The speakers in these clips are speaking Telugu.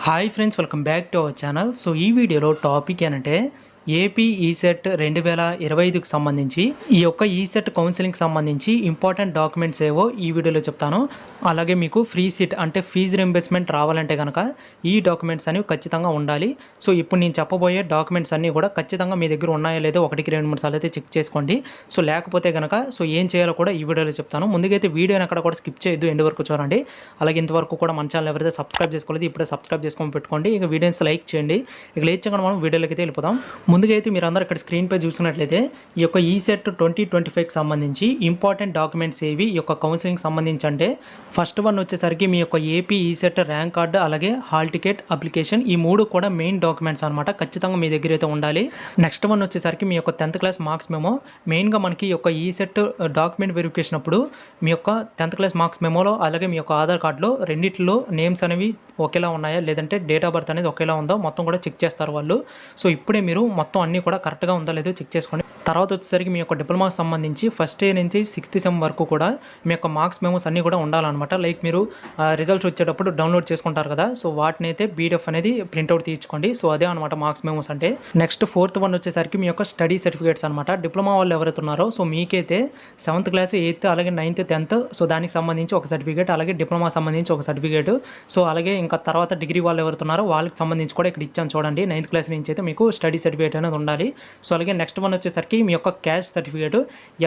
Hi friends, welcome back to our channel. So ఈ వీడియోలో టాపిక్ ఏంటంటే ఏపీ ఈసెట్ 2025కి సంబంధించి ఈ యొక్క ఈసెట్ కౌన్సిలింగ్కి సంబంధించి ఇంపార్టెంట్ డాక్యుమెంట్స్ ఏవో ఈ వీడియోలో చెప్తాను. అలాగే మీకు ఫ్రీ సీట్ అంటే ఫీజు రింబర్స్మెంట్ రావాలంటే కనుక ఈ డాక్యుమెంట్స్ అనేవి ఖచ్చితంగా ఉండాలి. సో ఇప్పుడు నేను చెప్పబోయే డాక్యుమెంట్స్ అన్నీ కూడా ఖచ్చితంగా మీ దగ్గర ఉన్నాయో లేదో 1-2-3 సార్లు అయితే చెక్ చేసుకోండి. సో లేకపోతే కనుక ఏం చేయాలో కూడా ఈ వీడియోలో చెప్తాను. ముందుకైతే వీడియోని అక్కడ కూడా స్కిప్ చేయొద్దు, ఎండ్ వరకు చూడండి. అలాగే ఇంతవరకు కూడా మన ఛానల్ ఎవరైతే సబ్స్క్రైబ్ చేసుకోలేదు ఇప్పుడే సబ్స్క్రైబ్ చేసుకొని పెట్టుకోండి. ఇక వీడియోస్ లైక్ చేయండి. ఇక లేట్ చేయకుండా మనం వీడియోలోకి అయితే వెళ్ళిపోదాం. ముందుగా అయితే మీరు అందరూ ఇక్కడ స్క్రీన్ పై చూసినట్లయితే ఈ యొక్క ఈసెట్ 2025కి సంబంధించి ఇంపార్టెంట్ డాక్యుమెంట్స్ ఏవి ఈ యొక్క కౌన్సిలింగ్ సంబంధించి అంటే ఫస్ట్ వన్ వచ్చేసరికి మీ యొక్క ఏపీ ఈసెట్ ర్యాంక్ కార్డు, అలాగే హాల్ టికెట్ అప్లికేషన్. ఈ మూడు కూడా మెయిన్ డాక్యుమెంట్స్ అనమాట, ఖచ్చితంగా మీ దగ్గర అయితే ఉండాలి. నెక్స్ట్ వన్ వచ్చేసరికి మీ యొక్క 10th క్లాస్ మార్క్స్ మెమో. మెయిన్గా మనకి ఈ యొక్క ఈసెట్ డాక్యుమెంట్ వెరిఫికేషన్ అప్పుడు మీ యొక్క 10th క్లాస్ మార్క్స్ మెమోలో అలాగే మీ యొక్క ఆధార్ కార్డులో రెండిట్లో నేమ్స్ అనేవి ఒకేలా ఉన్నాయా లేదంటే డేట్ ఆఫ్ బర్త్ అనేది ఒకేలా ఉందో మొత్తం కూడా చెక్ చేస్తారు వాళ్ళు. సో ఇప్పుడే మీరు మొత్తం అన్నీ కూడా కరెక్ట్గా ఉందా లేదో చెక్ చేసుకోండి. తర్వాత వచ్చేసరికి మీ యొక్క డిప్లొమాకి సంబంధించి ఫస్ట్ ఇయర్ నుంచి 6th సెమ్ వరకు కూడా మీ యొక్క మార్క్స్ మెమోస్ అన్నీ కూడా ఉండాలన్నమాట. లైక్ మీరు రిజల్ట్స్ వచ్చేటప్పుడు డౌన్లోడ్ చేసుకుంటారు కదా, సో వాటిని అయితే పీడిఎఫ్ అనేది ప్రింట్అవుట్ తీయించుకోండి. సో అదే అనమాట మార్క్స్ మెమోస్ అంటే. నెక్స్ట్ 4th వన్ వచ్చేసరికి మీ యొక్క స్టడీ సర్టిఫికేట్స్ అనమాట. డిప్లొమా వాళ్ళు ఎవరైతే ఉన్నారో సో మీకైతే 7th క్లాస్ 8th అలాగే 9th 10th సో దానికి సంబంధించి ఒక సర్టిఫికేట్, అలాగే డిప్లొమా సంబంధించి ఒక సర్టిఫికేట్. సో అలాగే ఇంకా తర్వాత డిగ్రీ వాళ్ళు ఎవరుతున్నారో వాళ్ళకి సంబంధించి కూడా ఇక్కడ ఇచ్చాను చూడండి. 9th క్లాస్ నుంచి అయితే మీకు స్టడీ సర్టిఫికేట్ అనేది ఉండాలి. సో అలాగే నెక్స్ట్ వన్ వచ్చేసరికి మీ యొక్క క్యాస్ట్ సర్టిఫికేట్.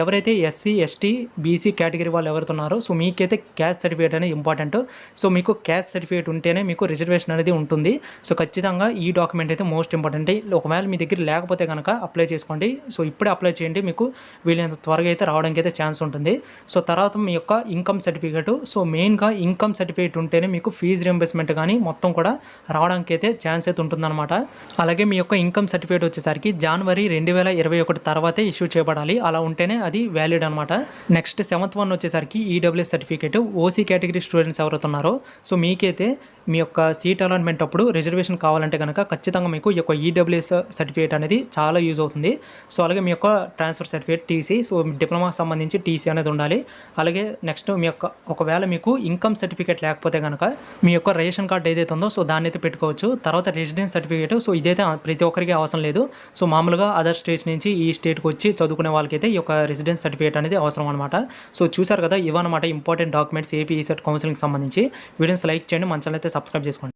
ఎవరైతే ఎస్సీ ఎస్టీ బీసీ కేటగిరీ వాళ్ళు ఎవరుతున్నారో సో మీకైతే క్యాస్ట్ సర్టిఫికేట్ అనేది ఇంపార్టెంట్. సో మీకు క్యాస్ట్ సర్టిఫికేట్ ఉంటేనే మీకు రిజర్వేషన్ అనేది ఉంటుంది. సో ఖచ్చితంగా ఈ డాక్యుమెంట్ అయితే మోస్ట్ ఇంపార్టెంట్. ఒకవేళ మీ దగ్గర లేకపోతే కనుక అప్లై చేసుకోండి. సో ఇప్పుడే అప్లై చేయండి, మీకు వీలైనంత త్వరగా అయితే రావడానికి అయితే ఛాన్స్ ఉంటుంది. సో తర్వాత మీ యొక్క ఇన్కమ్ సర్టిఫికేట్. సో మెయిన్గా ఇన్కమ్ సర్టిఫికేట్ ఉంటేనే మీకు ఫీజు రింబర్స్మెంట్ కానీ మొత్తం కూడా రావడానికి అయితే ఛాన్స్ అయితే ఉంటుందన్నమాట. అలాగే మీ యొక్క ఇన్కమ్ సర్టిఫికేట్ వచ్చేసరికి జనవరి 2021 తర్వాతే ఇష్యూ చేయబడాలి. అలా ఉంటేనే అది వ్యాలిడ్ అనమాట. నెక్స్ట్ 7th వన్ వచ్చేసరికి EWS certificate. OC category students ఎవరైతున్నారో సో మీకైతే మీ యొక్క సీట్ అలాట్మెంట్ అప్పుడు రిజర్వేషన్ కావాలంటే కనుక ఖచ్చితంగా మీకు ఈ యొక్క ఈడబ్ల్యూఎస్ సర్టిఫికేట్ అనేది చాలా యూజ్ అవుతుంది. సో అలాగే మీ యొక్క ట్రాన్స్ఫర్ సర్టిఫికేట్ టీసీ, సో డిప్లొమాకి సంబంధించి టీసీ అనేది ఉండాలి. అలాగే నెక్స్ట్ మీ యొక్క ఒకవేళ మీకు ఇన్కమ్ సర్టిఫికేట్ లేకపోతే కనుక మీ యొక్క రేషన్ కార్డు ఏదైతే ఉందో సో దాన్ని అయితే పెట్టుకోవచ్చు. తర్వాత రెసిడెన్స్ సర్టిఫికేట్. సో ఇదైతే ప్రతి ఒక్కరికి అవసరం లేదు. సో మామూలుగా అదర్ స్టేట్ నుంచి ఈ స్టేట్కి వచ్చి చదువుకునే వాళ్ళకైతే ఈ యొక్క రెసిడెన్స్ సర్టిఫికేట్ అనేది అవసరం అనమాట. సో చూసారు కదా, ఇవన్నమాట ఇంపార్టెంట్ డాక్యుమెంట్స్ ఏపీ ఈసెట్ కౌన్సిలింగ్కి సంబంధించి. వీడియోస్ లైక్ చేయండి, మన ఛానల్ అయితే సబ్స్క్రైబ్ చేసుకోండి.